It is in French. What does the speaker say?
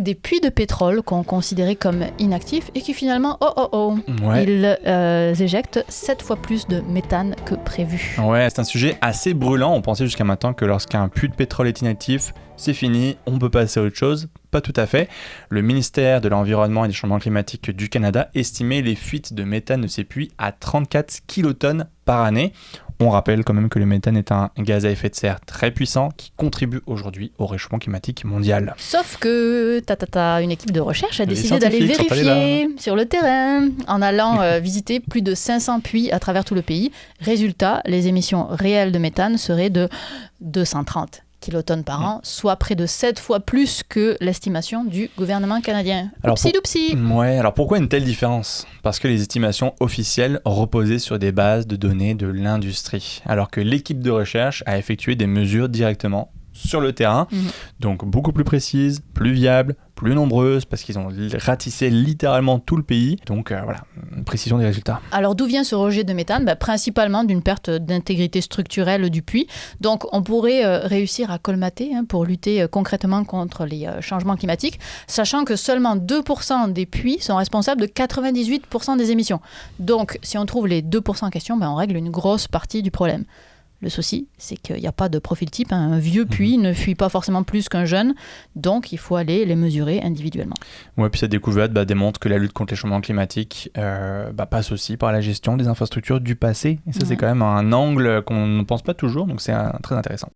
des puits de pétrole qu'on considérait comme inactifs et qui finalement, Ouais. ils éjectent 7 fois plus de méthane que prévu. Ouais, c'est un sujet assez brûlant. On pensait jusqu'à maintenant que lorsqu'un puits de pétrole est inactif, c'est fini, on peut passer à autre chose. Pas tout à fait. Le ministère de l'Environnement et des Changements Climatiques du Canada estimait les fuites de méthane de ces puits à 34 kilotonnes par année. On rappelle quand même que le méthane est un gaz à effet de serre très puissant qui contribue aujourd'hui au réchauffement climatique mondial. Sauf que une équipe de recherche a Les décidé d'aller scientifiques sont allés vérifier sur le terrain en allant visiter plus de 500 puits à travers tout le pays. Résultat, les émissions réelles de méthane seraient de 230 kilotonnes par an, soit près de 7 fois plus que l'estimation du gouvernement canadien. Oupsi-doupsi. Ouais, alors pourquoi une telle différence ? Parce que les estimations officielles reposaient sur des bases de données de l'industrie, alors que l'équipe de recherche a effectué des mesures directement sur le terrain, donc beaucoup plus précises, plus viables, plus nombreuses, parce qu'ils ont ratissé littéralement tout le pays. Donc voilà, une précision des résultats. Alors d'où vient ce rejet de méthane ? Principalement d'une perte d'intégrité structurelle du puits. Donc on pourrait réussir à colmater pour lutter concrètement contre les changements climatiques, sachant que seulement 2% des puits sont responsables de 98% des émissions. Donc si on trouve les 2% en question, on règle une grosse partie du problème. Le souci, c'est qu'il n'y a pas de profil type. Un vieux puits ne fuit pas forcément plus qu'un jeune, donc il faut aller les mesurer individuellement. Ouais, puis cette découverte démontre que la lutte contre les changements climatiques passe aussi par la gestion des infrastructures du passé. Et ça, c'est quand même un angle qu'on ne pense pas toujours, donc c'est très intéressant.